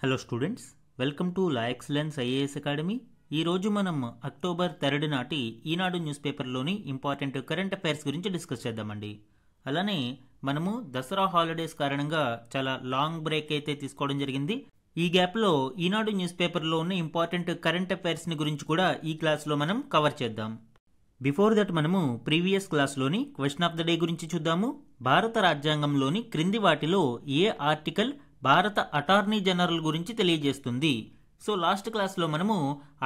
Hello students, welcome to law excellence IAS academy. ఈరోజు మనం October 3 నాటి ఈనాడు న్యూస్ పేపర్లోని ఇంపార్టెంట్ కరెంట్ అఫైర్స్ గురించి డిస్కస్ చేద్దామండి. అలానే మనము దసరా హాలిడేస్ కారణంగా చాలా లాంగ్ బ్రేక్ అయితే తీసుకోవడం జరిగింది. ఈ గ్యాప్లో ఈనాడు న్యూస్ పేపర్లో ఉన్న ఇంపార్టెంట్ కరెంట్ అఫైర్స్ని గురించి కూడా ఈ క్లాస్లో మనం కవర్ చేద్దాం. బిఫోర్ దట్ మనము ప్రీవియస్ క్లాస్లోని క్వశ్చన్ ఆఫ్ ద డే గురించి చూద్దాము. భారత రాజ్యాంగంలోని క్రింది వాటిలో ఏ ఆర్టికల్ భారత అటార్నీ జనరల్ గురించి తెలియజేస్తుంది? సో లాస్ట్ క్లాస్లో మనము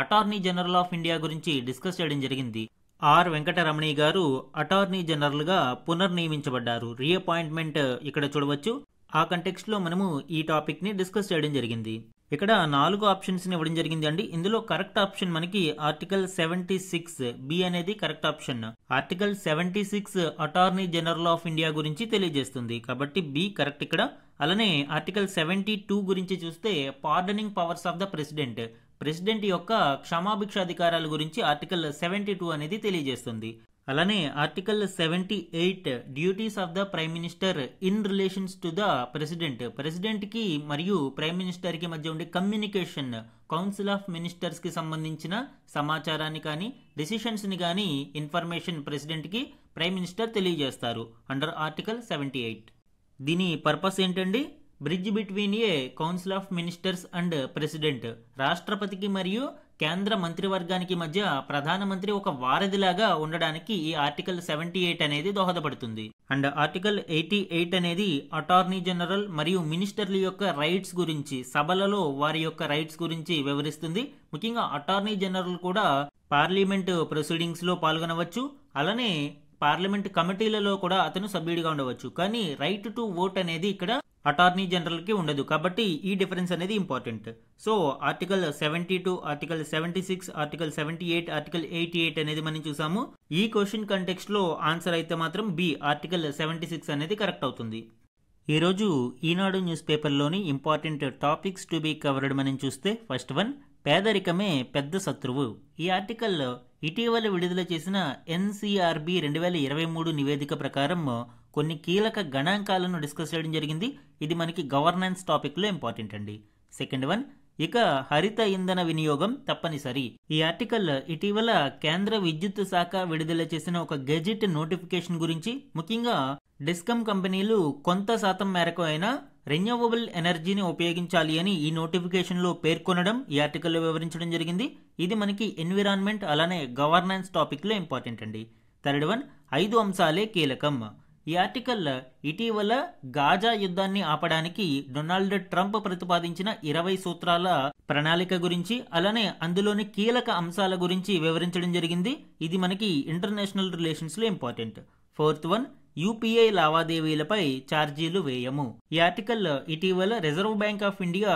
అటార్నీ జనరల్ ఆఫ్ ఇండియా గురించి డిస్కస్ చేయడం జరిగింది. ఆర్ వెంకటరమణి గారు అటార్నీ జనరల్గా పునర్నియమించబడ్డారు. రీఅపాయింట్మెంట్ ఇక్కడ చూడవచ్చు. ఆ కంటెక్స్ట్లో మనము ఈ టాపిక్ని డిస్కస్ చేయడం జరిగింది. ఇక్కడ 4 ఆప్షన్స్ని ఇవ్వడం జరిగింది అండి. ఇందులో కరెక్ట్ ఆప్షన్ మనకి ఆర్టికల్ 76 బి అనేది correct option. Article 76 attorney general of India గురించి తెలియజేస్తుంది కాబట్టి బి కరెక్ట్ ఇక్కడ. అలానే ఆర్టికల్ 72 గురించి చూస్తే pardoning powers of the president యొక్క క్షమాభిక్ష అధికారాల గురించి ఆర్టికల్ 72 అనేది తెలియజేస్తుంది. అలానే article 78 duties of the prime minister in relations to the president కి మరియు ప్రైమ్ మినిస్టర్ కి మధ్య ఉండే కమ్యూనికేషన్, కౌన్సిల్ ఆఫ్ మినిస్టర్స్ కి సంబంధించిన సమాచారాన్ని కానీ డెసిషన్స్ ని కానీ ఇన్ఫర్మేషన్ ప్రెసిడెంట్ కి ప్రైమ్ మినిస్టర్ తెలియజేస్తారు అండర్ ఆర్టికల్ 78. దీని పర్పస్ ఏంటండి? Bridge between A council of ministers and president, రాష్ట్రపతికి మరియు కేంద్ర మంత్రివర్గానికి మధ్య ప్రధానమంత్రి ఒక వారధిలాగా ఉండడానికి ఈ ఆర్టికల్ 78 అనేది దోహదపడుతుంది. అండ్ ఆర్టికల్ 88 అనేది అటార్నీ జనరల్ మరియు మినిస్టర్ల యొక్క రైట్స్ గురించి, సభలలో వారి యొక్క రైట్స్ గురించి వివరిస్తుంది. ముఖ్యంగా అటార్నీ జనరల్ కూడా పార్లమెంట్ ప్రొసీడింగ్స్ లో పాల్గొనవచ్చు. అలానే పార్లమెంట్ కమిటీలలో కూడా అతను సభ్యుడిగా ఉండవచ్చు. కానీ రైట్ టు ఓట్ అనేది ఇక్కడ అటార్నీ జనరల్ కి ఉండదు. కాబట్టి ఈ డిఫరెన్స్ అనేది important. So article 72, article 76, article 78, article 88 అనేది మనం చూసాము. ఈ క్వశ్చన్ కంటెక్స్ట్ లో ఆన్సర్ అయితే మాత్రం బి ఆర్టికల్ 76 అనేది కరెక్ట్ అవుతుంది. ఈరోజు ఈనాడు న్యూస్ పేపర్లోని important topics to be covered మనం చూస్తే ఫస్ట్ వన్, పేదరికమే పెద్ద శత్రువు. ఈ ఆర్టికల్ ఇటీవల విడుదల చేసిన ఎన్సీఆర్బీ 2023 నివేదిక ప్రకారం కొన్ని కీలక గణాంకాలను డిస్కస్ చేయడం జరిగింది. ఇది మనకి గవర్నెన్స్ టాపిక్లో ఇంపార్టెంట్ అండి. సెకండ్ వన్, ఇక హరిత ఇంధన వినియోగం తప్పనిసరి. ఈ ఆర్టికల్ ఇటీవల కేంద్ర విద్యుత్ శాఖ విడుదల చేసిన ఒక గెజిట్ నోటిఫికేషన్ గురించి, ముఖ్యంగా డిస్కమ్ కంపెనీలు కొంత శాతం మేరకు అయినా రెన్యూవబుల్ ఎనర్జీని ఉపయోగించాలి అని ఈ నోటిఫికేషన్ లో పేర్కొనడం ఈ ఆర్టికల్లో వివరించడం జరిగింది. ఇది మనకి ఎన్విరాన్మెంట్ అలానే గవర్నెన్స్ టాపిక్ లో ఇంపార్టెంట్ అండి. థర్డ్ వన్, 5 అంశాలే కీలకం. ఈ ఆర్టికల్ ఇటీవల గాజా యుద్ధాన్ని ఆపడానికి డొనాల్డ్ ట్రంప్ ప్రతిపాదించిన 20 సూత్రాల ప్రణాళిక గురించి, అలానే అందులోని కీలక అంశాల గురించి వివరించడం జరిగింది. ఇది మనకి ఇంటర్నేషనల్ రిలేషన్స్ లో ఇంపార్టెంట్. ఫోర్త్ వన్, యూపీఐ లావాదేవీలపై ఛార్జీలు వేయము. ఈ ఆర్టికల్ ఇటీవల reserve bank of India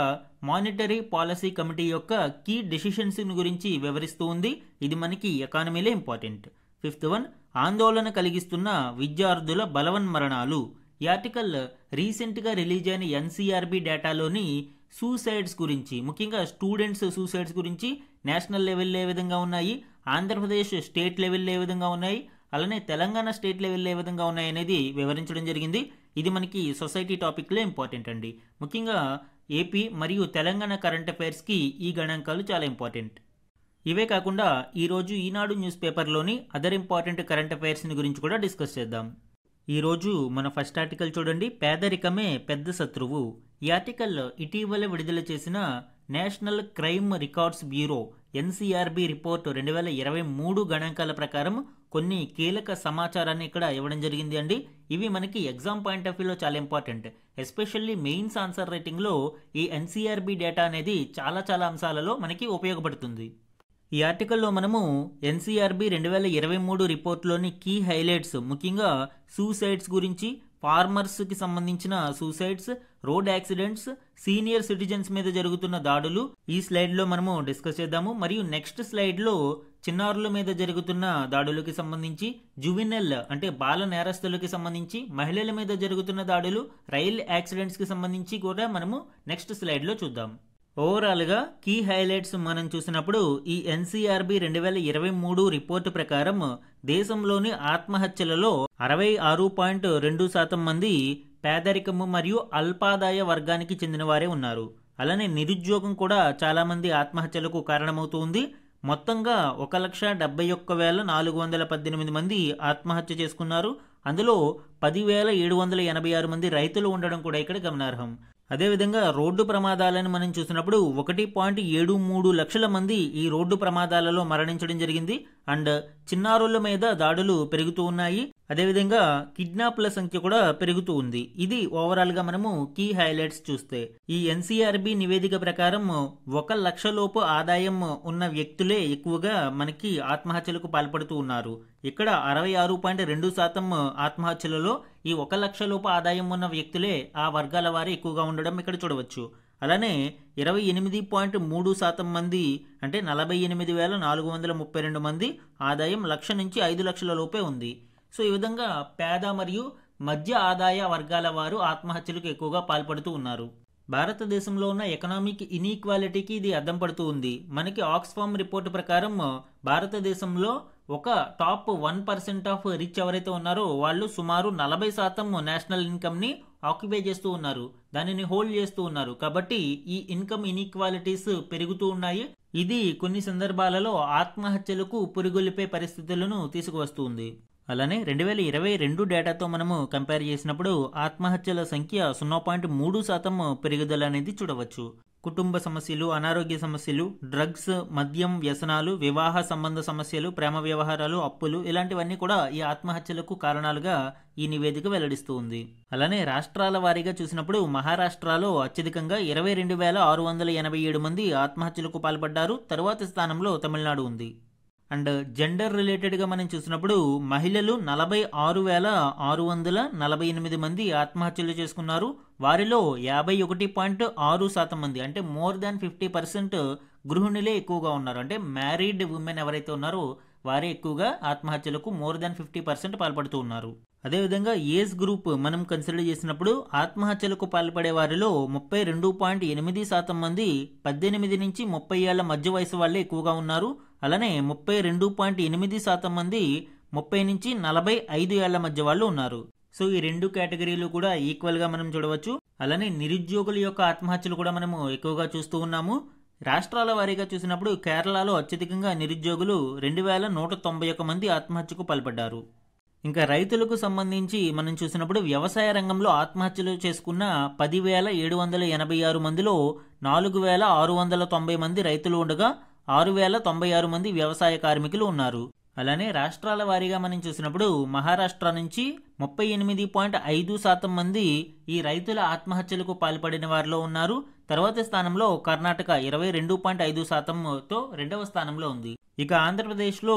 monetary policy committee యొక్క కీ డెసిషన్స్ గురించి వివరిస్తూ ఉంది. ఇది మనకి ఎకానమీలో ఇంపార్టెంట్. ఫిఫ్త్ వన్, ఆందోళన కలిగిస్తున్న విద్యార్థుల బలవన్మరణాలు. ఈ ఆర్టికల్ రీసెంట్ గా రిలీజ్ అయిన ఎన్సీఆర్బీ డేటాలోని సూసైడ్స్ గురించి, ముఖ్యంగా స్టూడెంట్స్ సూసైడ్స్ గురించి నేషనల్ లెవెల్లో ఏ విధంగా ఉన్నాయి, ఆంధ్రప్రదేశ్ స్టేట్ లెవెల్లో ఏ విధంగా ఉన్నాయి, అలానే తెలంగాణ స్టేట్ లెవెల్లో ఏ విధంగా ఉన్నాయి అనేది వివరించడం జరిగింది. ఇది మనకి సొసైటీ టాపిక్లో ఇంపార్టెంట్ అండి. ముఖ్యంగా ఏపీ మరియు తెలంగాణ కరెంట్ అఫైర్స్కి ఈ గణాంకాలు చాలా ఇంపార్టెంట్. ఇవే కాకుండా ఈరోజు Eenadu news పేపర్లోని other important current అఫైర్స్ని గురించి కూడా డిస్కస్ చేద్దాం. ఈరోజు మన ఫస్ట్ ఆర్టికల్ చూడండి, పేదరికమే పెద్ద శత్రువు. ఈ ఆర్టికల్ ఇటీవల విడుదల చేసిన national crime records bureau NCRB report 2023 గణాంకాల ప్రకారం కొన్ని కీలక సమాచారాన్ని ఇక్కడ ఇవ్వడం జరిగింది అండి. ఇవి మనకి ఎగ్జామ్ పాయింట్ ఆఫ్ వ్యూలో చాలా ఇంపార్టెంట్. ఎస్పెషల్లీ మెయిన్స్ ఆన్సర్ రైటింగ్లో ఈ ఎన్సీఆర్బీ డేటా అనేది చాలా అంశాలలో మనకి ఉపయోగపడుతుంది. ఈ ఆర్టికల్లో మనము ఎన్సీఆర్బీ 2023 రిపోర్ట్లోని కీ హైలైట్స్, ముఖ్యంగా సూసైడ్స్ గురించి, ఫార్మర్స్ కి సంబంధించిన suicides, road accidents, senior citizens మీద జరుగుతున్న దాడులు ఈ స్లైడ్ లో మనము డిస్కస్ చేద్దాము. మరియు నెక్స్ట్ స్లైడ్ లో చిన్నారుల మీద జరుగుతున్న దాడులకి సంబంధించి, జువినెల్ అంటే బాల నేరస్తులకి సంబంధించి, మహిళల మీద జరుగుతున్న దాడులు, రైల్ యాక్సిడెంట్స్ కి సంబంధించి కూడా మనము నెక్స్ట్ స్లైడ్ లో చూద్దాం. ఓవరాల్ గా కీ హైలైట్స్ మనం చూసినప్పుడు ఈ ఎన్సీఆర్బీ 2023 రిపోర్టు ప్రకారం దేశంలోని ఆత్మహత్యలలో 66.2% మంది పేదరికము మరియు అల్పాదాయ వర్గానికి చెందిన వారే ఉన్నారు. అలానే నిరుద్యోగం కూడా చాలామంది ఆత్మహత్యలకు కారణమవుతూ ఉంది. మొత్తంగా 1,71,418 మంది ఆత్మహత్య చేసుకున్నారు. అందులో 10,786 మంది రైతులు ఉండడం కూడా ఇక్కడ గమనార్హం. అదేవిధంగా రోడ్డు ప్రమాదాలను మనం చూసినప్పుడు 1.73 లక్షల మంది ఈ రోడ్డు ప్రమాదాలలో మరణించడం జరిగింది. అండ్ చిన్నారుల మీద దాడులు పెరుగుతూ ఉన్నాయి. అదేవిధంగా కిడ్నాప్ల సంఖ్య కూడా పెరుగుతూ ఉంది. ఇది ఓవరాల్ గా మనము కీ హైలైట్స్ చూస్తే ఈ ఎన్సీఆర్బీ నివేదిక ప్రకారం 1 లక్ష లోపు ఆదాయం ఉన్న వ్యక్తులే ఎక్కువగా మనకి ఆత్మహత్యలకు పాల్పడుతూ ఉన్నారు. ఇక్కడ 66.2% ఆత్మహత్యలలో ఈ 1 లక్ష లోపు ఆదాయం ఉన్న వ్యక్తులే ఆ వర్గాల వారు ఎక్కువగా ఉండడం ఇక్కడ చూడవచ్చు. అలానే 28.3% మంది అంటే 48,432 మంది ఆదాయం 1,00,000 నుంచి 5 లక్షల లోపే ఉంది. సో ఈ విధంగా పేద మరియు మధ్య ఆదాయ వర్గాల వారు ఆత్మహత్యలకు ఎక్కువగా పాల్పడుతూ ఉన్నారు. భారతదేశంలో ఉన్న ఎకనామిక్ ఇన్ఈక్వాలిటీకి ఇది అద్దం పడుతూ ఉంది. మనకి ఆక్స్ఫామ్ రిపోర్టు ప్రకారం భారతదేశంలో ఒక టాప్ 1% ఆఫ్ రిచ్ ఎవరైతే ఉన్నారో వాళ్ళు సుమారు 40% నేషనల్ ఇన్కమ్ ని ఆక్యుపై చేస్తూ ఉన్నారు, దానిని హోల్డ్ చేస్తూ ఉన్నారు. కాబట్టి ఈ ఇన్కమ్ ఇన్ఈక్వాలిటీస్ పెరుగుతూ ఉన్నాయి. ఇది కొన్ని సందర్భాలలో ఆత్మహత్యలకు పురిగొల్పే పరిస్థితులను తీసుకువస్తుంది. అలానే 2022 డేటాతో మనము కంపేర్ చేసినప్పుడు ఆత్మహత్యల సంఖ్య 0.3% పెరుగుదల అనేది చూడవచ్చు. కుటుంబ సమస్యలు, అనారోగ్య సమస్యలు, డ్రగ్స్, మద్యం వ్యసనాలు, వివాహ సంబంధ సమస్యలు, ప్రేమ వ్యవహారాలు, అప్పులు ఇలాంటివన్నీ కూడా ఈ ఆత్మహత్యలకు కారణాలుగా ఈ నివేదిక వెల్లడిస్తూ ఉంది. అలానే రాష్ట్రాల వారీగా చూసినప్పుడు మహారాష్ట్రలో అత్యధికంగా 22,687 మంది ఆత్మహత్యలకు పాల్పడ్డారు. తరువాతి స్థానంలో తమిళనాడు ఉంది. అండ్ జెండర్ రిలేటెడ్గా మనం చూసినప్పుడు మహిళలు 46,648 మంది ఆత్మహత్యలు చేసుకున్నారు. వారిలో 51.6% మంది అంటే మోర్ దాన్ 50% గృహిణులే ఎక్కువగా ఉన్నారు. అంటే మ్యారీడ్ ఉమెన్ ఎవరైతే ఉన్నారో వారే ఎక్కువగా ఆత్మహత్యలకు మోర్ దాన్ 50% పాల్పడుతూ ఉన్నారు. అదేవిధంగా ఏజ్ గ్రూప్ మనం కన్సిడర్ చేసినప్పుడు ఆత్మహత్యలకు పాల్పడే వారిలో 32.8% మంది 18 నుంచి 30 ఏళ్ల మధ్య వయసు వాళ్ళే ఎక్కువగా ఉన్నారు. అలానే 32.8% మంది 30 నుంచి 45 ఏళ్ల మధ్య వాళ్ళు ఉన్నారు. సో ఈ రెండు కేటగిరీలు కూడా ఈక్వల్ గా మనం చూడవచ్చు. అలానే నిరుద్యోగుల యొక్క ఆత్మహత్యలు కూడా మనము ఎక్కువగా చూస్తూ ఉన్నాము. రాష్ట్రాల వారీగా చూసినప్పుడు కేరళలో అత్యధికంగా నిరుద్యోగులు 2,191 మంది ఆత్మహత్యకు పాల్పడ్డారు. ఇంకా రైతులకు సంబంధించి మనం చూసినప్పుడు వ్యవసాయ రంగంలో ఆత్మహత్యలు చేసుకున్న 10,786 మందిలో 4,690 మంది రైతులు ఉండగా 6,096 మంది వ్యవసాయ కార్మికులు ఉన్నారు. అలానే రాష్ట్రాల వారీగా మనం చూసినప్పుడు మహారాష్ట్ర నుంచి 38.5% మంది ఈ రైతుల ఆత్మహత్యలకు పాల్పడిన వారిలో ఉన్నారు. తర్వాతి స్థానంలో కర్ణాటక 22.5%తో రెండవ స్థానంలో ఉంది. ఇక ఆంధ్రప్రదేశ్లో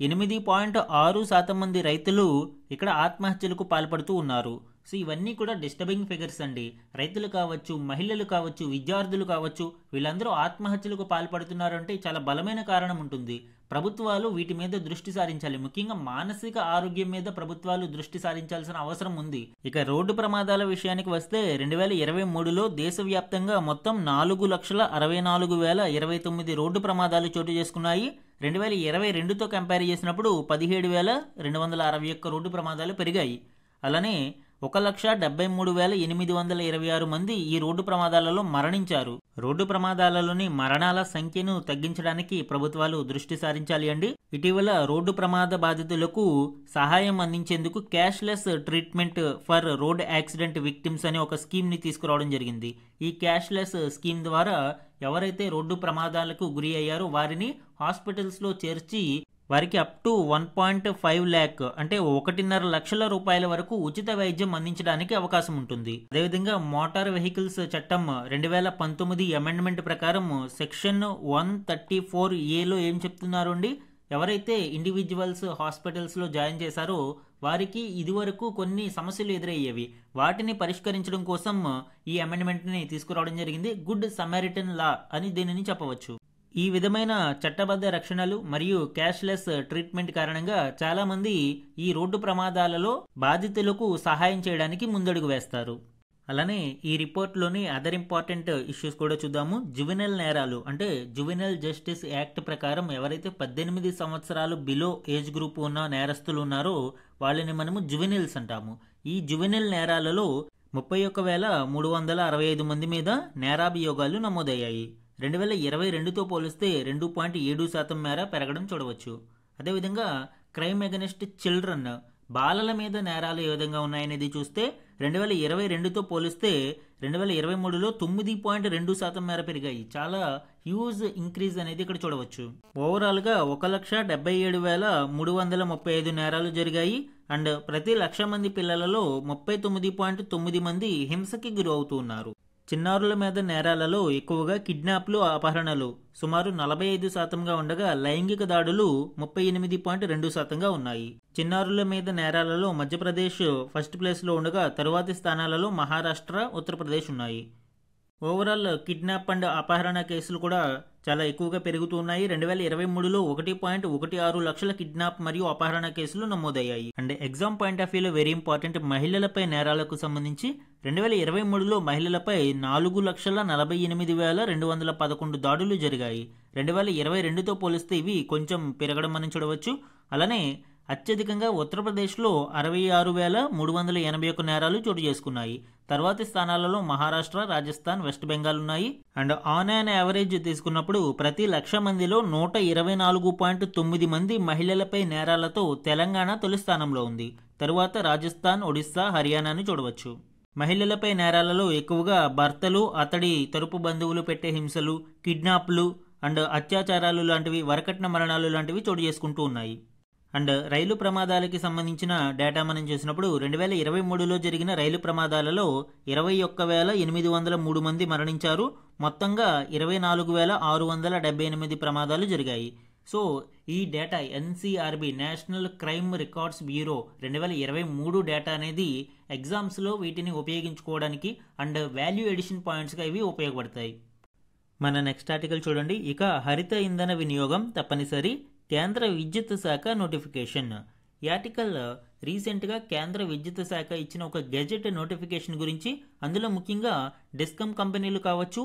8.6% మంది రైతులు ఇక్కడ ఆత్మహత్యలకు పాల్పడుతూ ఉన్నారు. సో ఇవన్నీ కూడా డిస్టర్బింగ్ ఫిగర్స్ అండి. రైతులు కావచ్చు, మహిళలు కావచ్చు, విద్యార్థులు కావచ్చు, వీళ్ళందరూ ఆత్మహత్యలకు పాల్పడుతున్నారు అంటే చాలా బలమైన కారణం ఉంటుంది. ప్రభుత్వాలు వీటి మీద దృష్టి సారించాలి. ముఖ్యంగా మానసిక ఆరోగ్యం మీద ప్రభుత్వాలు దృష్టి సారించాల్సిన అవసరం ఉంది. ఇక రోడ్డు ప్రమాదాల విషయానికి వస్తే 2023లో దేశవ్యాప్తంగా మొత్తం 4,64,029 రోడ్డు ప్రమాదాలు చోటు చేసుకున్నాయి. 2022తో కంపేర్ చేసినప్పుడు 17,261 రోడ్డు ప్రమాదాలు పెరిగాయి. అలానే 1,73,826 మంది ఈ రోడ్డు ప్రమాదాలలో మరణించారు. రోడ్డు ప్రమాదాలలోని మరణాల సంఖ్యను తగ్గించడానికి ప్రభుత్వాలు దృష్టి సారించాలి అండి. ఇటీవల రోడ్డు ప్రమాద బాధితులకు సహాయం అందించేందుకు cashless treatment for road accident victims అనే ఒక స్కీమ్ ని తీసుకురావడం జరిగింది. ఈ క్యాష్లెస్ స్కీమ్ ద్వారా ఎవరైతే రోడ్డు ప్రమాదాలకు గురి అయ్యారో వారిని హాస్పిటల్స్ లో చేర్చి వారికి అప్ టు 1.5 lakh అంటే 1.5 లక్షల రూపాయల వరకు ఉచిత వైద్యం అందించడానికి అవకాశం ఉంటుంది. అదేవిధంగా మోటార్ వెహికల్స్ చట్టం 2019 అమెండ్మెంట్ ప్రకారం సెక్షన్ 134A ఏం చెప్తున్నారు అండి, ఎవరైతే ఇండివిజువల్స్ హాస్పిటల్స్ లో జాయిన్ చేశారో వారికి ఇదివరకు కొన్ని సమస్యలు ఎదురయ్యేవి. వాటిని పరిష్కరించడం కోసం ఈ అమెండ్మెంట్ ని తీసుకురావడం జరిగింది. గుడ్ సమరిటన్ లా అని దీనిని చెప్పవచ్చు. ఈ విధమైన చట్టబద్ధ రక్షణలు మరియు క్యాష్లెస్ ట్రీట్మెంట్ కారణంగా చాలా మంది ఈ రోడ్డు ప్రమాదాలలో బాధితులకు సహాయం చేయడానికి ముందడుగు వేస్తారు. అలానే ఈ రిపోర్ట్లోని అదర్ ఇంపార్టెంట్ ఇష్యూస్ కూడా చూద్దాము. జువెనైల్ నేరాలు అంటే జువెనైల్ జస్టిస్ యాక్ట్ ప్రకారం ఎవరైతే 18 సంవత్సరాలు బిలో ఏజ్ గ్రూప్ ఉన్న నేరస్తులు ఉన్నారో వాళ్ళని మనము జువెనైల్స్ అంటాము. ఈ జువెనైల్ నేరాలలో 31,365 మంది మీద నేరాభియోగాలు నమోదయ్యాయి. 2022తో పోలిస్తే 2.7% మేర పెరగడం చూడవచ్చు. అదేవిధంగా క్రైమ్ అగెనిస్ట్ చిల్డ్రన్, బాలల మీద నేరాలు ఏ విధంగా ఉన్నాయనేది చూస్తే 2022తో పోలిస్తే 2023లో 9.2% మేర పెరిగాయి. చాలా హ్యూజ్ ఇంక్రీజ్ అనేది ఇక్కడ చూడవచ్చు. ఓవరాల్గా 1,77,335 నేరాలు జరిగాయి. అండ్ ప్రతి 1,00,000 మంది పిల్లలలో 39.9 మంది హింసకి గురి అవుతూ ఉన్నారు. చిన్నారుల మీద నేరాలలో ఎక్కువగా కిడ్నాప్లు, అపహరణలు సుమారు 45%గా ఉండగా లైంగిక దాడులు 38.2%గా ఉన్నాయి. చిన్నారుల మీద నేరాలలో మధ్యప్రదేశ్ ఫస్ట్ ప్లేస్లో ఉండగా తరువాతి స్థానాలలో మహారాష్ట్ర, ఉత్తరప్రదేశ్ ఉన్నాయి. ఓవరాల్ కిడ్నాప్ అండ్ అపహరణ కేసులు కూడా చాలా ఎక్కువగా పెరుగుతూ ఉన్నాయి. 2023లో 1.16 లక్షల కిడ్నాప్ మరియు అపహరణ కేసులు నమోదయ్యాయి. అండ్ ఎగ్జామ్ పాయింట్ ఆఫ్ వ్యూలో వెరీ ఇంపార్టెంట్, మహిళలపై నేరాలకు సంబంధించి 2023లో మహిళలపై 4,48,211 దాడులు జరిగాయి. 2022తో పోలిస్తే ఇవి కొంచెం పెరగడం మనం చూడవచ్చు. అలానే అత్యధికంగా ఉత్తరప్రదేశ్లో 66,381 నేరాలు చోటు చేసుకున్నాయి. తర్వాతి స్థానాలలో మహారాష్ట్ర, రాజస్థాన్, వెస్ట్ బెంగాల్ ఉన్నాయి. అండ్ ఆన్ యాన్ యావరేజ్ తీసుకున్నప్పుడు ప్రతి 1,00,000 మందిలో 124.9 మంది మహిళలపై నేరాలతో తెలంగాణ తొలి స్థానంలో ఉంది. తరువాత రాజస్థాన్, ఒడిస్సా, హర్యానాను చూడవచ్చు. మహిళలపై నేరాలలో ఎక్కువగా భర్తలు, అతడి తరపు బంధువులు పెట్టే హింసలు, కిడ్నాప్లు అండ్ అత్యాచారాలు లాంటివి, వరకట్న మరణాలు లాంటివి చోటు చేసుకుంటూ ఉన్నాయి. అండ్ రైలు ప్రమాదాలకి సంబంధించిన డేటా మనం చూసినప్పుడు 2023లో జరిగిన రైలు ప్రమాదాలలో 21,803 మంది మరణించారు. మొత్తంగా 24,678 ప్రమాదాలు జరిగాయి. సో ఈ data NCRB, national crime records bureau 2023 data అనేది ఎగ్జామ్స్లో వీటిని ఉపయోగించుకోవడానికి అండ్ వాల్యూ ఎడిషన్ పాయింట్స్గా ఇవి ఉపయోగపడతాయి. మన నెక్స్ట్ ఆర్టికల్ చూడండి. ఇక హరిత ఇంధన వినియోగం తప్పనిసరి, కేంద్ర విద్యుత్ శాఖ నోటిఫికేషన్. ఈ ఆర్టికల్ రీసెంట్గా కేంద్ర విద్యుత్ శాఖ ఇచ్చిన ఒక గెజెట్ నోటిఫికేషన్ గురించి, అందులో ముఖ్యంగా డిస్కమ్ కంపెనీలు కావచ్చు,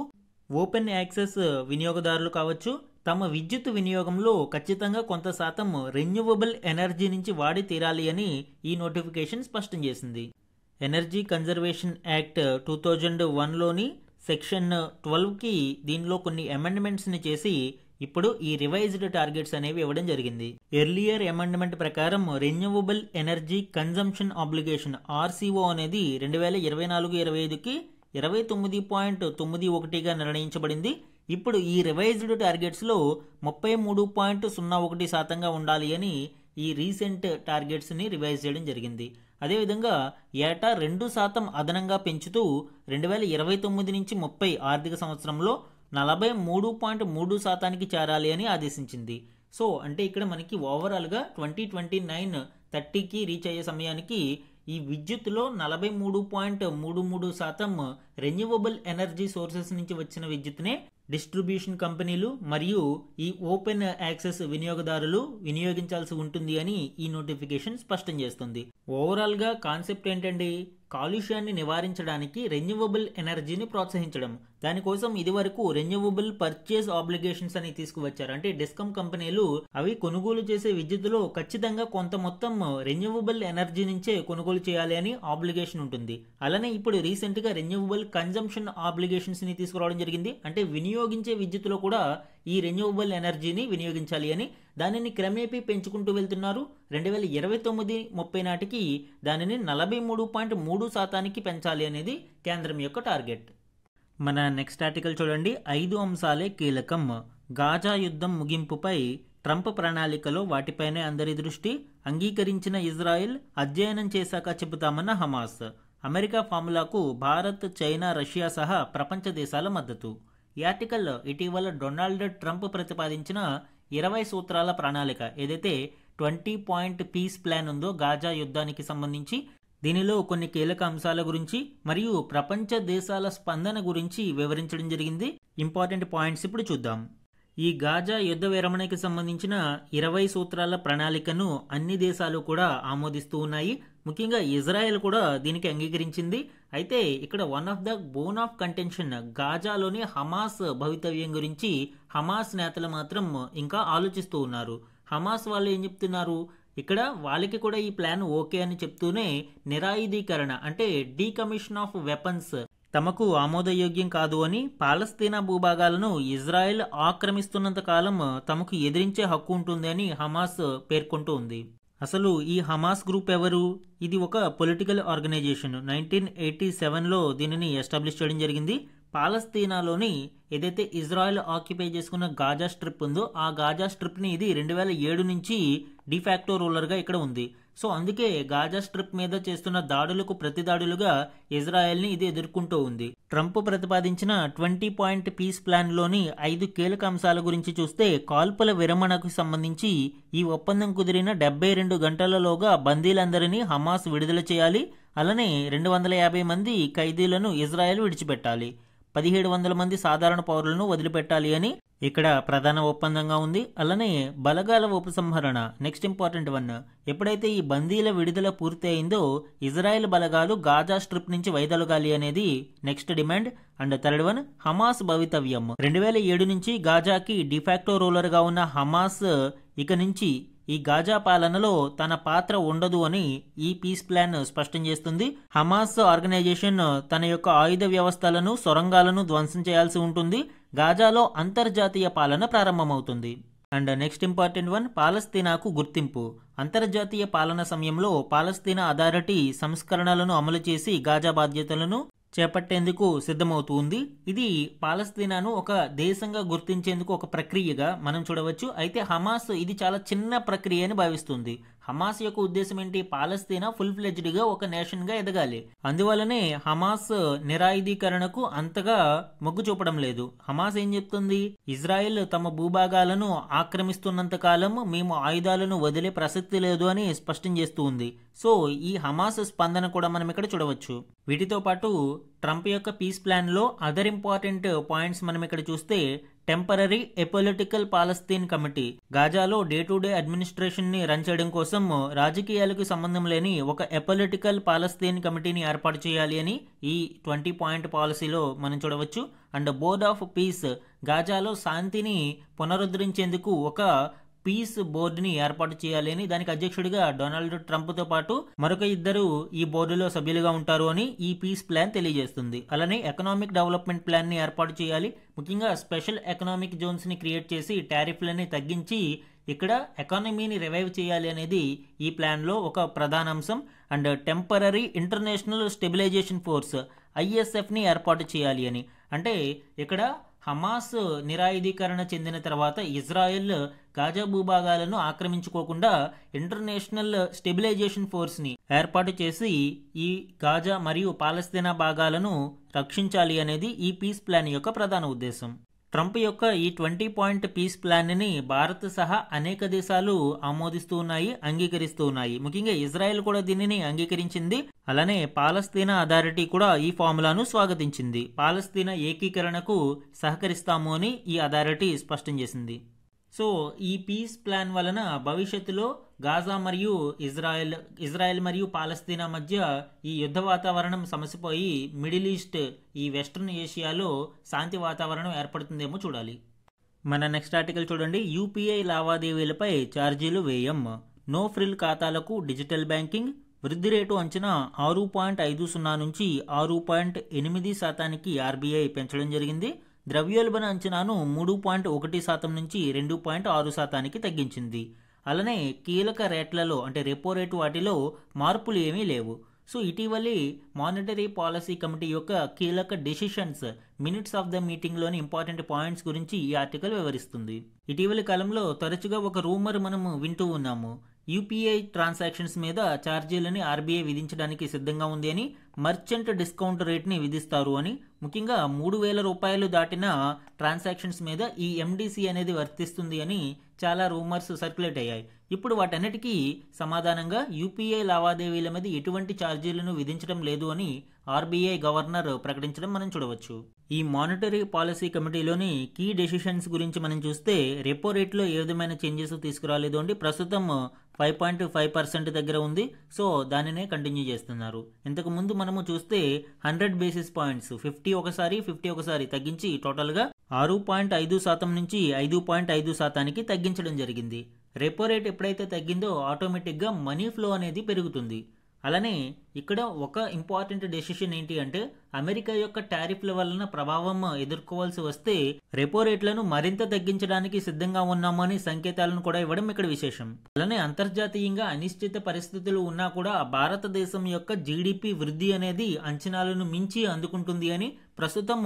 ఓపెన్ యాక్సెస్ వినియోగదారులు కావచ్చు, తమ విద్యుత్ వినియోగంలో ఖచ్చితంగా కొంత శాతం రెన్యూవబుల్ ఎనర్జీ నుంచి వాడి తీరాలి అని ఈ నోటిఫికేషన్ స్పష్టం చేసింది. ఎనర్జీ కన్జర్వేషన్ యాక్ట్ 2001లోని సెక్షన్ 12కి దీనిలో కొన్ని అమెండ్మెంట్స్ని చేసి ఇప్పుడు ఈ రివైజ్డ్ టార్గెట్స్ అనేవి ఇవ్వడం జరిగింది. ఎర్లియర్ అమెండ్మెంట్ ప్రకారం renewable energy consumption obligation RCO అనేది 2024-25కి 29.91గా నిర్ణయించబడింది. ఇప్పుడు ఈ రివైజ్డ్ టార్గెట్స్లో 33.01%గా ఉండాలి అని ఈ రీసెంట్ టార్గెట్స్ని రివైజ్ చేయడం జరిగింది. అదేవిధంగా ఏటా 2% అదనంగా పెంచుతూ 2029 నుంచి 30 ఆర్థిక సంవత్సరంలో 43.3%కి చేరాలి అని ఆదేశించింది. సో అంటే ఇక్కడ మనకి ఓవరాల్గా 2029-30కి రీచ్ అయ్యే సమయానికి ఈ విద్యుత్తులో 43.33% రెన్యూవబుల్ ఎనర్జీ సోర్సెస్ నుంచి వచ్చిన విద్యుత్తునే డిస్ట్రిబ్యూషన్ కంపెనీలు మరియు ఈ ఓపెన్ యాక్సెస్ వినియోగదారులు వినియోగించాల్సి ఉంటుంది అని ఈ నోటిఫికేషన్ స్పష్టం చేస్తుంది. ఓవరాల్గా కాన్సెప్ట్ ఏంటండి? కాలుష్యాన్ని నివారించడానికి రెన్యూవబుల్ ఎనర్జీని ప్రోత్సహించడం. దానికోసం ఇదివరకు రెన్యూవబుల్ పర్చేస్ ఆబ్లిగేషన్స్ అని తీసుకువచ్చారు. అంటే డిస్కమ్ కంపెనీలు అవి కొనుగోలు చేసే విద్యుత్తులో ఖచ్చితంగా కొంత మొత్తం రెన్యూవబుల్ ఎనర్జీ నుంచే కొనుగోలు చేయాలి అని ఆబ్లిగేషన్ ఉంటుంది. అలానే ఇప్పుడు రీసెంట్ గా రెన్యూవబుల్ కన్జంప్షన్ ఆబ్లిగేషన్స్ ని తీసుకురావడం జరిగింది. అంటే వినియోగించే విద్యుత్తులో కూడా ఈ రెన్యూవబుల్ ఎనర్జీని వినియోగించాలి అని దానిని క్రమేపీ పెంచుకుంటూ వెళ్తున్నారు. 2029-30 నాటికి దానిని 43.3%కి పెంచాలి అనేది కేంద్రం యొక్క టార్గెట్. మన నెక్స్ట్ ఆర్టికల్ చూడండి. 5 అంశాలే కీలకం, గాజా యుద్ధం ముగింపుపై ట్రంప్ ప్రణాళికలో వాటిపైనే అందరి దృష్టి, అంగీకరించిన ఇజ్రాయెల్, అధ్యయనం చేశాక చెబుతామన్న హమాస్. అమెరికా ఫార్ములాకు భారత్, చైనా, రష్యా సహా ప్రపంచ దేశాల మద్దతు. ఈ ఆర్టికల్ ఇటీవల డొనాల్డ్ ట్రంప్ ప్రతిపాదించిన 20 సూత్రాల ప్రణాళిక, ఏదైతే 20 పాయింట్ పీస్ ప్లాన్ ఉందో గాజా యుద్ధానికి సంబంధించి, దీనిలో కొన్ని కీలక అంశాల గురించి మరియు ప్రపంచ దేశాల స్పందన గురించి వివరించడం జరిగింది. ఇంపార్టెంట్ పాయింట్స్ ఇప్పుడు చూద్దాం. ఈ గాజా యుద్ధ విరమణకి సంబంధించిన 20 సూత్రాల ప్రణాళికను అన్ని దేశాలు కూడా ఆమోదిస్తూ ఉన్నాయి. ముఖ్యంగా ఇజ్రాయెల్ కూడా దీనికి అంగీకరించింది. అయితే ఇక్కడ one of the bone of contention గాజాలోని హమాస్ భవితవ్యం గురించి హమాస్ నేతలు మాత్రం ఇంకా ఆలోచిస్తూ ఉన్నారు. హమాస్ వాళ్ళు ఏం చెప్తున్నారు? ఇక్కడ వాళ్ళకి కూడా ఈ ప్లాన్ ఓకే అని చెప్తూనే నిరాయుధీకరణ అంటే డీకమిషన్ ఆఫ్ వెపన్స్ తమకు ఆమోదయోగ్యం కాదు అని, పాలస్తీనా భూభాగాలను ఇజ్రాయెల్ ఆక్రమిస్తున్నంత కాలం తమకు ఎదిరించే హక్కు ఉంటుంది అని హమాస్ పేర్కొంటూ ఉంది. అసలు ఈ హమాస్ గ్రూప్ ఎవరు? ఇది ఒక పొలిటికల్ ఆర్గనైజేషన్. 1987లో దీనిని ఎస్టాబ్లిష్ చేయడం జరిగింది. పాలస్తీనాలోని ఏదైతే ఇజ్రాయెల్ ఆక్యుపై చేసుకున్న గాజా స్ట్రిప్ ఉందో ఆ గాజా స్ట్రిప్ని ఇది 2007 నుంచి డిఫాక్టో రూలర్గా ఇక్కడ ఉంది. సో అందుకే గాజా స్ట్రిప్ మీద చేస్తున్న దాడులకు ప్రతిదాడులుగా ఇజ్రాయెల్ని ఇది ఎదుర్కొంటూ ఉంది. ట్రంప్ ప్రతిపాదించిన 20 పాయింట్ పీస్ ప్లాన్లోని 5 కీలక అంశాల గురించి చూస్తే, కాల్పుల విరమణకు సంబంధించి ఈ ఒప్పందం కుదిరిన 72 గంటలలోగా బందీలందరినీ హమాస్ విడుదల చేయాలి. అలానే 250 మంది ఖైదీలను ఇజ్రాయెల్ విడిచిపెట్టాలి. 1700 మంది సాధారణ పౌరులను వదిలిపెట్టాలి అని ఇక్కడ ప్రధాన ఒప్పందంగా ఉంది. అలానే బలగాల ఉపసంహరణ నెక్స్ట్ ఇంపార్టెంట్ వన్. ఎప్పుడైతే ఈ బందీల విడుదల పూర్తి అయిందో ఇజ్రాయెల్ బలగాలు గాజా స్ట్రిప్ నుంచి వైదొలగాలి అనేది next demand. And third one, Hamas భవితవ్యం. 2007 నుంచి గాజాకి డిఫాక్టో రూలర్ గా ఉన్న హమాస్ ఇక నుంచి ఈ గాజా పాలనలో తన పాత్ర ఉండదు అని ఈ పీస్ ప్లాన్ స్పష్టం చేస్తుంది. హమాస్ ఆర్గనైజేషన్ తన యొక్క ఆయుధ వ్యవస్థలను, సొరంగాలను ధ్వంసం చేయాల్సి ఉంటుంది. గాజాలో అంతర్జాతీయ పాలన ప్రారంభమవుతుంది. అండ్ నెక్స్ట్ ఇంపార్టెంట్ వన్, పాలస్తీనాకు గుర్తింపు. అంతర్జాతీయ పాలన సమయంలో పాలస్తీనా అథారిటీ సంస్కరణలను అమలు చేసి గాజా బాధ్యతలను చేపట్టేందుకు సిద్ధమవుతుంది. ఇది పాలస్తీనాను ఒక దేశంగా గుర్తించేందుకు ఒక ప్రక్రియగా మనం చూడవచ్చు. అయితే హమాస్ ఇది చాలా చిన్న ప్రక్రియ అని భావిస్తుంది. హమాస్ యొక్క ఉద్దేశం ఏంటి? పాలస్తీనా ఫుల్ ఫ్లెడ్జ్డ్ గా ఒక నేషన్ గా ఎదగాలి. అందువల్లనే హమాస్ నిరాయుధీకరణకు అంతగా మొగ్గు చూపడం లేదు. హమాస్ ఏం చెప్తుంది? ఇజ్రాయెల్ తమ భూభాగాలను ఆక్రమిస్తున్నంత కాలం మేము ఆయుధాలను వదిలే ప్రసక్తి లేదు అని స్పష్టం చేస్తూ ఉంది. సో ఈ హమాస్ స్పందన కూడా మనం ఇక్కడ చూడవచ్చు. వీటితో పాటు ట్రంప్ యొక్క పీస్ ప్లాన్ లో అదర్ ఇంపార్టెంట్ పాయింట్స్ మనం ఇక్కడ చూస్తే, టెంపరరీ ఎపొలిటికల్ పాలస్తీన్ కమిటీ. గాజాలో డే టు డే అడ్మినిస్ట్రేషన్ ని రన్ చేయడం కోసం రాజకీయాలకు సంబంధం లేని ఒక ఎపొలిటికల్ పాలస్తీన్ కమిటీని ఏర్పాటు చేయాలి అని ఈ 20 పాయింట్ పాలసీలో మనం చూడవచ్చు. అండ్ బోర్డ్ ఆఫ్ పీస్, గాజాలో శాంతిని పునరుద్ధరించేందుకు ఒక పీస్ బోర్డుని ఏర్పాటు చేయాలి అని, దానికి అధ్యక్షుడిగా డొనాల్డ్ ట్రంప్ తో పాటు మరొక 2 ఈ బోర్డులో సభ్యులుగా ఉంటారు అని ఈ పీస్ ప్లాన్ తెలియజేస్తుంది. అలానే ఎకనామిక్ డెవలప్మెంట్ ప్లాన్ ని ఏర్పాటు చేయాలి. ముఖ్యంగా స్పెషల్ ఎకనామిక్ జోన్స్ ని క్రియేట్ చేసి టారిఫ్లని తగ్గించి ఇక్కడ ఎకానమీని రివైవ్ చేయాలి అనేది ఈ ప్లాన్ లో ఒక ప్రధాన అంశం. And temporary international stabilisation force ISF ని ఏర్పాటు చేయాలి అని. అంటే ఇక్కడ హమాస్ నిరాయుధీకరణ చెందిన తర్వాత ఇజ్రాయెల్ గాజా భూభాగాలను ఆక్రమించుకోకుండా ఇంటర్నేషనల్ స్టెబిలైజేషన్ ఫోర్స్ ని ఏర్పాటు చేసి ఈ గాజా మరియు పాలస్తీనా భాగాలను రక్షించాలి అనేది ఈ పీస్ ప్లాన్ యొక్క ప్రధాన ఉద్దేశం. ట్రంప్ యొక్క ఈ 20 పాయింట్ పీస్ ప్లాన్ ని భారత్ సహా అనేక దేశాలు ఆమోదిస్తూ ఉన్నాయి, అంగీకరిస్తూ ఉన్నాయి. ముఖ్యంగా ఇజ్రాయెల్ కూడా దీనిని అంగీకరించింది. అలానే పాలస్తీనా అథారిటీ కూడా ఈ ఫార్ములాను స్వాగతించింది. పాలస్తీనా ఏకీకరణకు సహకరిస్తాము అని ఈ అథారిటీ స్పష్టం చేసింది. సో ఈ పీస్ ప్లాన్ వలన భవిష్యత్తులో గాజా మరియు ఇజ్రాయెల్ మరియు పాలస్తీనా మధ్య ఈ యుద్ధ వాతావరణం సమసిపోయి మిడిల్ ఈస్ట్, ఈ వెస్ట్రన్ ఏషియాలో శాంతి వాతావరణం ఏర్పడుతుందేమో చూడాలి. మన నెక్స్ట్ ఆర్టికల్ చూడండి. UPI లావాదేవీలపై ఛార్జీలు వేయం. నో ఫ్రిల్ ఖాతాలకు డిజిటల్ బ్యాంకింగ్. వృద్ధి రేటు అంచనా 6.50 నుంచి 6.8% RBI పెంచడం జరిగింది. ద్రవ్యోల్బణ అంచనాను 3.1% నుంచి 2.6% తగ్గించింది. అలానే కీలక రేట్లలో అంటే రెపో రేటు వాటిలో మార్పులు ఏమీ లేవు. సో ఇటీవలి మానిటరీ పాలసీ కమిటీ యొక్క కీలక డెసిషన్స్, మినిట్స్ ఆఫ్ ద మీటింగ్లోని ఇంపార్టెంట్ పాయింట్స్ గురించి ఈ ఆర్టికల్ వివరిస్తుంది. ఇటీవలి కాలంలో తరచుగా ఒక రూమర్ మనము వింటూ ఉన్నాము. UPI ట్రాన్సాక్షన్స్ మీద ఛార్జీలని RBI విధించడానికి సిద్ధంగా ఉంది అని, మర్చెంట్ డిస్కౌంట్ రేట్ని విధిస్తారు అని. ముఖ్యంగా 3,000 రూపాయలు దాటిన ట్రాన్సాక్షన్స్ మీద ఈ MDC అనేది వర్తిస్తుంది అని చాలా రూమర్స్ సర్క్యులేట్ అయ్యాయి. ఇప్పుడు వాటన్నిటికీ సమాధానంగా UPI లావాదేవీల మీద ఎటువంటి ఛార్జీలను విధించడం లేదు అని RBI గవర్నర్ ప్రకటించడం మనం చూడవచ్చు. ఈ మానిటరీ పాలసీ కమిటీలోని కీ డెసిషన్స్ గురించి మనం చూస్తే, రెపో రేట్లో ఏ విధమైన చేంజెస్ తీసుకురాలేదు అండి. ప్రస్తుతం 5.5% దగ్గర ఉంది. సో దానినే కంటిన్యూ చేస్తున్నారు. ఇంతకు ముందు మనము చూస్తే 100 బేసిస్ పాయింట్స్ 50 ఒకసారి 50 ఒకసారి తగ్గించి టోటల్గా 6.5% నుంచి 5.5%కి తగ్గించడం జరిగింది. రెపో రేట్ ఎప్పుడైతే తగ్గిందో ఆటోమేటిక్గా మనీ ఫ్లో అనేది పెరుగుతుంది. అలానే ఇక్కడ ఒక ఇంపార్టెంట్ డెసిషన్ ఏంటి అంటే అమెరికా యొక్క టారిఫ్ల వలన ప్రభావం ఎదుర్కోవాల్సి వస్తే రెపో రేట్లను మరింత తగ్గించడానికి సిద్ధంగా ఉన్నామని సంకేతాలను కూడా ఇవ్వడం ఇక్కడ విశేషం. అలానే అంతర్జాతీయంగా అనిశ్చిత పరిస్థితులు ఉన్నా కూడా భారతదేశం యొక్క జీడిపి వృద్ధి అనేది అంచనాలను మించి అందుకుంటుంది అని ప్రస్తుతం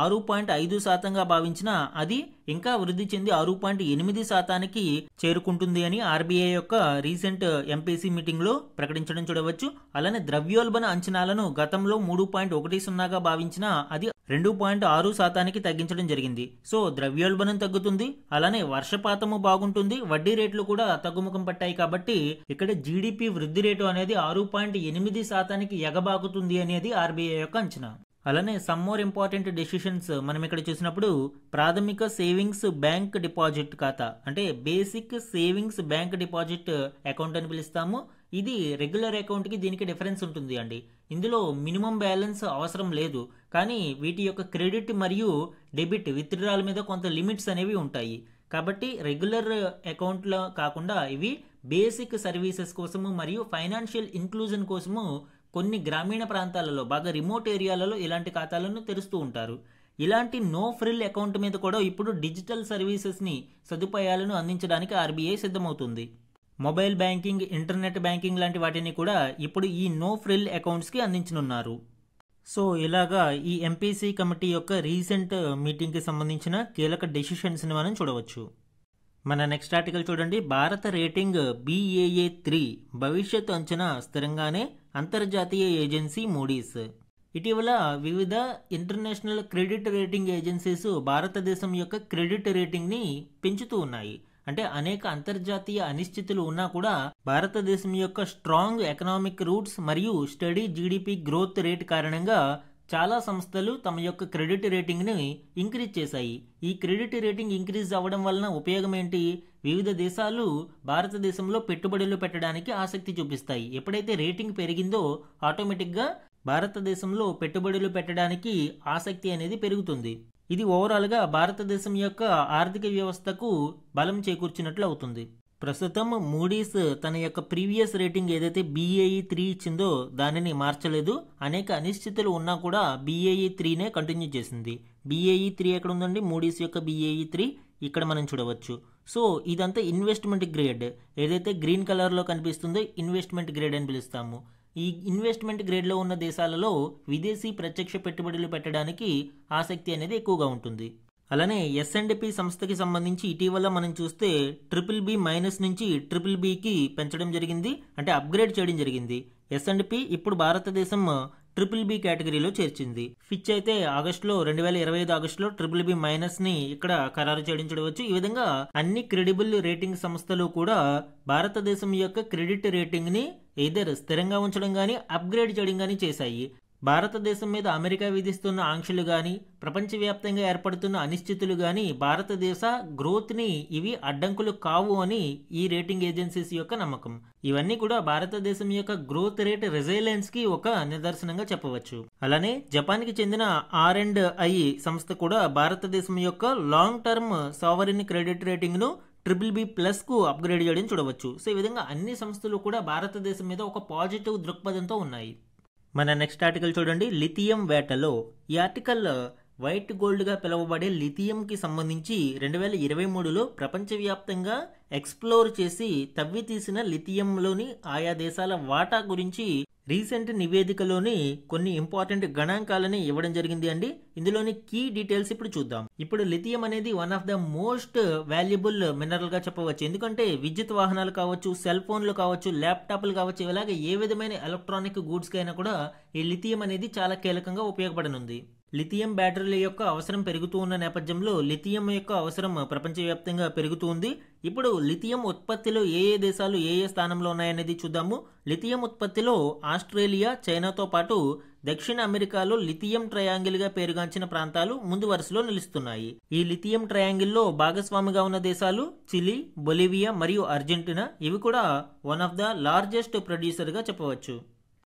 6.5%గా భావించిన అది ఇంకా వృద్ధి చెంది 6.8%కి చేరుకుంటుంది అని ఆర్బీఐ యొక్క రీసెంట్ ఎంపీసీ మీటింగ్ లో ప్రకటించడం చూడవచ్చు. అలానే ద్రవ్యోల్బణ అంచనాలను గతంలో 3.10గా భావించిన అది 2.6%కి తగ్గించడం జరిగింది. సో ద్రవ్యోల్బణం తగ్గుతుంది, అలానే వర్షపాతము బాగుంటుంది, వడ్డీ రేట్లు కూడా తగ్గుముఖం పట్టాయి. కాబట్టి ఇక్కడ జీడిపి వృద్ధి రేటు అనేది 6.8%కి ఎగబాకుతుంది అనేది ఆర్బీఐ యొక్క అంచనా. అలానే సమ్ మోర్ ఇంపార్టెంట్ డెసిషన్స్ మనం ఇక్కడ చూసినప్పుడు ప్రాథమిక సేవింగ్స్ బ్యాంక్ డిపాజిట్ ఖాతా అంటే basic savings bank deposit account అని పిలుస్తాము. ఇది రెగ్యులర్ అకౌంట్ కి దీనికి డిఫరెన్స్ ఉంటుంది అండి. ఇందులో మినిమం బ్యాలెన్స్ అవసరం లేదు, కానీ వీటి యొక్క క్రెడిట్ మరియు డెబిట్ విత్డ్రాల మీద కొంత లిమిట్స్ అనేవి ఉంటాయి. కాబట్టి రెగ్యులర్ అకౌంట్లో కాకుండా ఇవి బేసిక్ సర్వీసెస్ కోసము మరియు ఫైనాన్షియల్ ఇంక్లూజన్ కోసము కొన్ని గ్రామీణ ప్రాంతాలలో బాగా రిమోట్ ఏరియాలలో ఇలాంటి ఖాతాలను తెరుస్తూ ఉంటారు. ఇలాంటి నో ఫ్రిల్ అకౌంట్ మీద కూడా ఇప్పుడు డిజిటల్ సర్వీసెస్ని సదుపాయాలను అందించడానికి ఆర్బీఐ సిద్ధమవుతుంది. మొబైల్ బ్యాంకింగ్, ఇంటర్నెట్ బ్యాంకింగ్ లాంటి వాటిని కూడా ఇప్పుడు ఈ నో ఫ్రిల్ అకౌంట్స్కి అందించనున్నారు. సో ఇలాగా ఈ ఎంపీసీ కమిటీ యొక్క రీసెంట్ మీటింగ్కి సంబంధించిన కీలక డెసిషన్స్ని మనం చూడవచ్చు. మన నెక్స్ట్ ఆర్టికల్ చూడండి. భారత రేటింగ్ BAA3 భవిష్యత్ అంచనా స్థిరంగానే అంతర్జాతీయ ఏజెన్సీ మూడీస్. ఇటీవల వివిధ ఇంటర్నేషనల్ క్రెడిట్ రేటింగ్ ఏజెన్సీస్ భారతదేశం యొక్క క్రెడిట్ రేటింగ్ని పెంచుతూ ఉన్నాయి. అంటే అనేక అంతర్జాతీయ అనిశ్చితులు ఉన్నా కూడా భారతదేశం యొక్క స్ట్రాంగ్ ఎకనామిక్ రూట్స్ మరియు స్టడీ జీడిపి గ్రోత్ రేట్ కారణంగా చాలా సంస్థలు తమ యొక్క క్రెడిట్ రేటింగ్ని ఇంక్రీజ్ చేశాయి. ఈ క్రెడిట్ రేటింగ్ ఇంక్రీజ్ అవ్వడం వలన ఉపయోగం ఏంటి? వివిధ దేశాలు భారతదేశంలో పెట్టుబడులు పెట్టడానికి ఆసక్తి చూపిస్తాయి. ఎప్పుడైతే రేటింగ్ పెరిగిందో ఆటోమేటిక్గా భారతదేశంలో పెట్టుబడులు పెట్టడానికి ఆసక్తి అనేది పెరుగుతుంది. ఇది ఓవరాల్గా భారతదేశం యొక్క ఆర్థిక వ్యవస్థకు బలం చేకూర్చినట్లు అవుతుంది. ప్రస్తుతం మూడీస్ తన యొక్క ప్రీవియస్ రేటింగ్ ఏదైతే BAE3 ఇచ్చిందో దానిని మార్చలేదు. అనేక అనిశ్చితులు ఉన్నా కూడా BAE3నే కంటిన్యూ చేసింది. BAE3 ఎక్కడ ఉందండి? మూడీస్ యొక్క BAE3 ఇక్కడ మనం చూడవచ్చు. సో ఇదంతా ఇన్వెస్ట్మెంట్ గ్రేడ్, ఏదైతే గ్రీన్ కలర్లో కనిపిస్తుందో ఇన్వెస్ట్మెంట్ గ్రేడ్ అని పిలుస్తాము. ఈ ఇన్వెస్ట్మెంట్ గ్రేడ్లో ఉన్న దేశాలలో విదేశీ ప్రత్యక్ష పెట్టుబడులు పెట్టడానికి ఆసక్తి అనేది ఎక్కువగా ఉంటుంది. అలానే S&P సంస్థకి సంబంధించి ఇటీవల మనం చూస్తే BBB- నుంచి BBBకి పెంచడం జరిగింది, అంటే అప్గ్రేడ్ చేయడం జరిగింది. S&P ఇప్పుడు భారతదేశం BBB కేటగిరీలో చేర్చింది. ఫిచ్ అయితే 2025 ఆగస్టులో BBB- ఇక్కడ ఖరారు చేయడం చూడవచ్చు. ఈ విధంగా అన్ని క్రెడిబుల్ రేటింగ్ సంస్థలు కూడా భారతదేశం యొక్క క్రెడిట్ రేటింగ్ ని ఎయిదర్ స్థిరంగా ఉంచడం గానీ అప్గ్రేడ్ చేయడం గానీ చేశాయి. భారతదేశం మీద అమెరికా విధిస్తున్న ఆంక్షలు గాని, ప్రపంచవ్యాప్తంగా ఏర్పడుతున్న అనిశ్చితులు గాని భారతదేశ గ్రోత్ ని ఇవి అడ్డంకులు కావు అని ఈ రేటింగ్ ఏజెన్సీస్ యొక్క నమ్మకం. ఇవన్నీ కూడా భారతదేశం యొక్క గ్రోత్ రేట్ రెసిలియన్స్ కి ఒక నిదర్శనంగా చెప్పవచ్చు. అలానే జపాన్ కి చెందిన R&I సంస్థ కూడా భారతదేశం యొక్క long term sovereign credit rating ను BBB+ కు అప్గ్రేడ్ చేయడం చూడవచ్చు. సో ఈ విధంగా అన్ని సంస్థలు కూడా భారతదేశం మీద ఒక పాజిటివ్ దృక్పథంతో ఉన్నాయి. మన నెక్స్ట్ ఆర్టికల్ చూడండి. లిథియం వేటలో. ఈ ఆర్టికల్ వైట్ గోల్డ్గా పిలువబడే లిథియంకి సంబంధించి 2023లో ప్రపంచవ్యాప్తంగా ఎక్స్ప్లోర్ చేసి తవ్వి తీసిన లిథియంలోని ఆయా దేశాల వాటా గురించి రీసెంట్ నివేదికలోని కొన్ని ఇంపార్టెంట్ గణాంకాలని ఇవ్వడం జరిగింది అండి. ఇందులోని కీ డీటెయిల్స్ ఇప్పుడు చూద్దాం. ఇప్పుడు లిథియం అనేది one of the most valuable mineral గా చెప్పవచ్చు. ఎందుకంటే విద్యుత్ వాహనాలు కావచ్చు, సెల్ ఫోన్లు కావచ్చు, ల్యాప్టాప్లు కావచ్చు, ఇలాగే ఏ విధమైన ఎలక్ట్రానిక్ గూడ్స్ కైనా కూడా ఈ లిథియం అనేది చాలా కీలకంగా ఉపయోగపడనుంది. లిథియం బ్యాటరీల యొక్క అవసరం పెరుగుతూ ఉన్న నేపథ్యంలో లిథియం యొక్క అవసరం ప్రపంచవ్యాప్తంగా పెరుగుతూ ఉంది. ఇప్పుడు లిథియం ఉత్పత్తిలో ఏ దేశాలు ఏ స్థానంలో ఉన్నాయనేది చూద్దాము. లిథియం ఉత్పత్తిలో ఆస్ట్రేలియా, చైనాతో పాటు దక్షిణ అమెరికాలో లిథియం ట్రయాంగిల్ గా పేరుగాంచిన ప్రాంతాలు ముందు వరుసలో నిలుస్తున్నాయి. ఈ లిథియం ట్రయాంగిల్లో భాగస్వామిగా ఉన్న దేశాలు చిలీ, బొలివియా మరియు అర్జెంటీనా. ఇవి కూడా one of the largest producer గా చెప్పవచ్చు.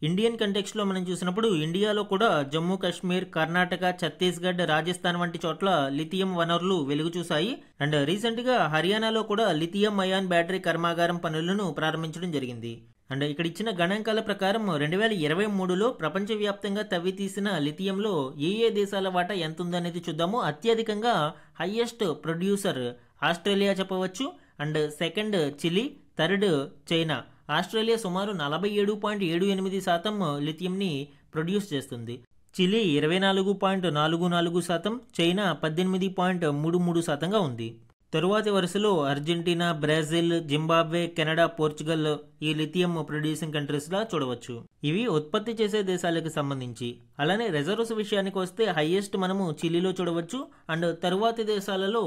ఇండియన్ కంటెక్స్ట్లో మనం చూసినప్పుడు ఇండియాలో కూడా జమ్మూ కాశ్మీర్, కర్ణాటక, ఛత్తీస్గఢ్, రాజస్థాన్ వంటి చోట్ల లిథియం వనరులు వెలుగు చూశాయి. అండ్ రీసెంట్గా హర్యానాలో కూడా లిథియం అయాన్ బ్యాటరీ కర్మాగారం పనులను ప్రారంభించడం జరిగింది. అండ్ ఇక్కడ ఇచ్చిన గణాంకాల ప్రకారం 2023లో ప్రపంచవ్యాప్తంగా తవ్వి తీసిన లిథియంలో ఏ దేశాల వాటా ఎంత ఉందనేది చూద్దాము. అత్యధికంగా హైయెస్ట్ ప్రొడ్యూసర్ ఆస్ట్రేలియా చెప్పవచ్చు. And second Chile, third China. Australia సుమారు 47.78% లిథియంని ప్రొడ్యూస్ చేస్తుంది. చిలీ 24.44%, చైనా 18.33%గా ఉంది. తరువాతి వరుసలో Argentina, Brazil, Zimbabwe, Canada, Portugal ఈ లిథియం ప్రొడ్యూసింగ్ కంట్రీస్ లా చూడవచ్చు. ఇవి ఉత్పత్తి చేసే దేశాలకు సంబంధించి. అలానే రిజర్వ్స్ విషయానికి వస్తే హైయెస్ట్ మనము చిలీలో చూడవచ్చు. అండ్ తరువాతి దేశాలలో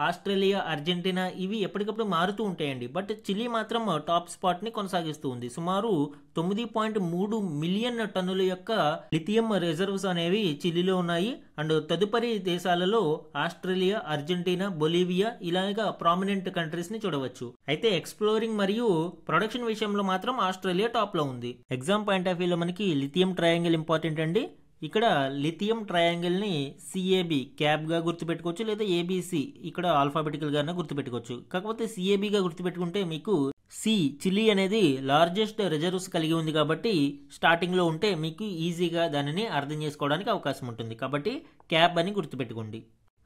ఆస్ట్రేలియా, అర్జెంటీనా ఇవి ఎప్పటికప్పుడు మారుతూ ఉంటాయండి. బట్ చిలీ మాత్రం టాప్ స్పాట్ ని కొనసాగిస్తూ ఉంది. సుమారు 9.3 మిలియన్ టన్నుల యొక్క లిథియం రిజర్వ్స్ అనేవి చిలీలో ఉన్నాయి. అండ్ తదుపరి దేశాలలో ఆస్ట్రేలియా, అర్జెంటీనా, బొలీవియా ఇలాగా ప్రామినెంట్ కంట్రీస్ ని చూడవచ్చు. అయితే ఎక్స్ప్లోరింగ్ మరియు ప్రొడక్షన్ విషయంలో మాత్రం ఆస్ట్రేలియా టాప్ లో ఉంది. ఎగ్జామ్ పాయింట్ ఆఫ్ వ్యూలో మనకి లిథియం ట్రయాంగిల్ ఇంపార్టెంట్ అండి. ఇక్కడ లిథియం ట్రయాంగిల్ ని సిఏబి క్యాబ్ గా గుర్తుపెట్టుకోవచ్చు, లేదా ఏబిసి ఇక్కడ ఆల్ఫాబెటికల్ గానే గుర్తుపెట్టుకోవచ్చు. కాకపోతే సిఏబిగా గుర్తుపెట్టుకుంటే మీకు చిలీ అనేది లార్జెస్ట్ రిజర్వ్స్ కలిగి ఉంది కాబట్టి స్టార్టింగ్ లో ఉంటే మీకు ఈజీగా దానిని అర్థం చేసుకోవడానికి అవకాశం ఉంటుంది. కాబట్టి క్యాబ్ అని గుర్తుపెట్టుకోండి.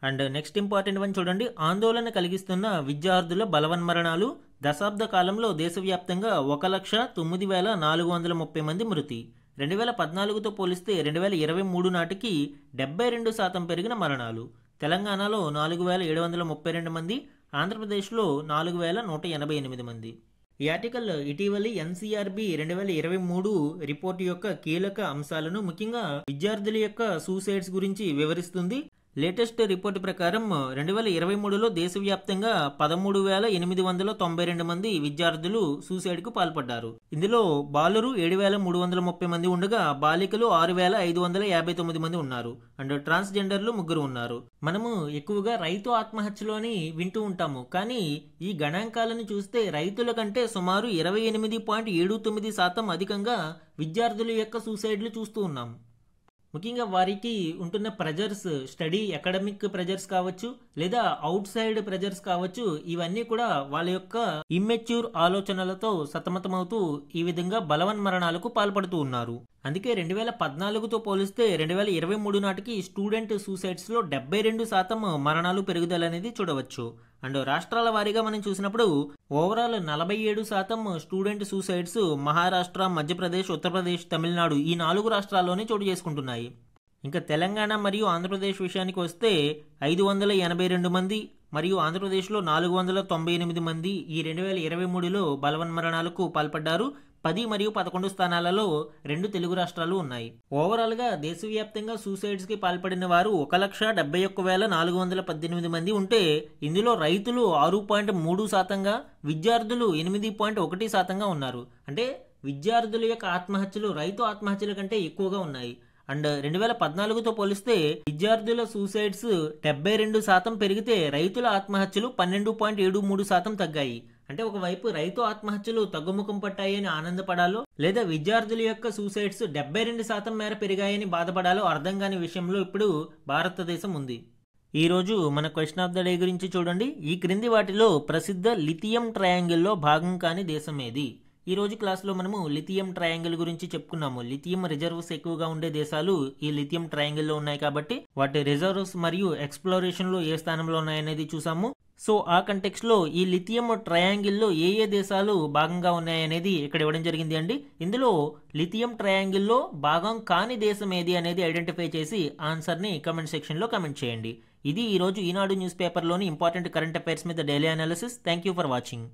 అండ్ నెక్స్ట్ ఇంపార్టెంట్ వన్ చూడండి. ఆందోళన కలిగిస్తున్న విద్యార్థుల బలవన్మరణాలు. దశాబ్ద కాలంలో దేశవ్యాప్తంగా 1,09,430 మంది మృతి. 2014తో పోలిస్తే 2023 నాటికి 72% పెరిగిన మరణాలు. తెలంగాణలో 4,732 మంది, ఆంధ్రప్రదేశ్లో 4,188 మంది. ఈ ఆర్టికల్ ఇటీవలి ఎన్సీఆర్బి 2023 రిపోర్టు యొక్క కీలక అంశాలను, ముఖ్యంగా విద్యార్థుల యొక్క సూసైడ్స్ గురించి వివరిస్తుంది. లేటెస్ట్ రిపోర్టు ప్రకారం 2023లో దేశవ్యాప్తంగా 13,892 మంది విద్యార్థులు సూసైడ్ కు పాల్పడ్డారు. ఇందులో బాలురు 7,330 మంది ఉండగా బాలికలు 6,559 మంది ఉన్నారు. అండ్ ట్రాన్స్జెండర్లు 3 ఉన్నారు. మనము ఎక్కువగా రైతు ఆత్మహత్యలోని వింటూ ఉంటాము. కానీ ఈ గణాంకాలను చూస్తే రైతుల కంటే సుమారు 28.79% అధికంగా విద్యార్థుల యొక్క సూసైడ్లు చూస్తూ ఉన్నాం. ముఖ్యంగా వారికి ఉంటున్న ప్రెజర్స్, స్టడీ అకాడమిక్ ప్రెజర్స్ కావచ్చు, లేదా అవుట్ సైడ్ ప్రెజర్స్ కావచ్చు, ఇవన్నీ కూడా వాళ్ళ యొక్క ఇమ్మెచ్యూర్ ఆలోచనలతో సతమతమవుతూ ఈ విధంగా బలవన్మరణాలకు పాల్పడుతూ ఉన్నారు. అందుకే 2014తో పోలిస్తే 2023 నాటికి స్టూడెంట్ సూసైడ్స్ లో 72% మరణాలు పెరుగుదల అనేది చూడవచ్చు. అండ్ రాష్ట్రాల వారీగా మనం చూసినప్పుడు overall 47% student suicides Maharashtra, Madhya Pradesh, Uttar Pradesh, Tamil Nadu ఈ 4 రాష్ట్రాల్లోనే చోటు చేసుకుంటున్నాయి. ఇంకా తెలంగాణ మరియు ఆంధ్రప్రదేశ్ విషయానికి వస్తే 582 మంది మరియు ఆంధ్రప్రదేశ్లో 498 మంది ఈ 2023లో బలవన్మరణాలకు పాల్పడ్డారు. 10 మరియు 11 స్థానాలలో 2 తెలుగు రాష్ట్రాలు ఉన్నాయి. ఓవరాల్ గా దేశవ్యాప్తంగా సూసైడ్స్ కి పాల్పడిన వారు 1,71,418 మంది ఉంటే ఇందులో రైతులు 6.3%గా, విద్యార్థులు 8.1%గా ఉన్నారు. అంటే విద్యార్థుల యొక్క ఆత్మహత్యలు రైతు ఆత్మహత్యల కంటే ఎక్కువగా ఉన్నాయి. అండ్ 2014తో పోలిస్తే విద్యార్థుల సూసైడ్స్ 72% పెరిగితే రైతుల ఆత్మహత్యలు 12.73% తగ్గాయి. అంటే ఒకవైపు రైతు ఆత్మహత్యలు తగ్గుముఖం పట్టాయని ఆనందపడాలో, లేదా విద్యార్థుల యొక్క సూసైడ్స్ 72% మేర పెరిగాయని బాధపడాలో అర్థం కాని విషయంలో ఇప్పుడు భారతదేశం ఉంది. ఈ రోజు మన క్వశ్చన్ ఆఫ్ ద డే గురించి చూడండి. ఈ క్రింది వాటిలో ప్రసిద్ధ లిథియం ట్రయాంగిల్లో భాగం కాని దేశం ఏది? ఈ రోజు క్లాస్లో మనము లిథియం ట్రయాంగిల్ గురించి చెప్పుకున్నాము. లిథియం రిజర్వ్స్ ఎక్కువగా ఉండే దేశాలు ఈ లిథియం ట్రయాంగిల్లో ఉన్నాయి కాబట్టి వాటి రిజర్వ్స్ మరియు ఎక్స్ప్లోరేషన్ లో ఏ స్థానంలో ఉన్నాయనేది చూసాము. సో ఆ కంటెక్స్ట్ లో ఈ లిథియం ట్రయాంగిల్లో ఏ దేశాలు భాగంగా ఉన్నాయనేది ఇక్కడ ఇవ్వడం జరిగింది అండి. ఇందులో లిథియం ట్రయాంగిల్లో భాగం కాని దేశం ఏది అనేది ఐడెంటిఫై చేసి ఆన్సర్ ని కమెంట్ సెక్షన్ లో కమెంట్ చేయండి. ఇది ఈ రోజు ఈనాడు న్యూస్ పేపర్ లోని ఇంపార్టెంట్ కరెంట్ అఫైర్స్ మీద daily analysis. Thank you for watching.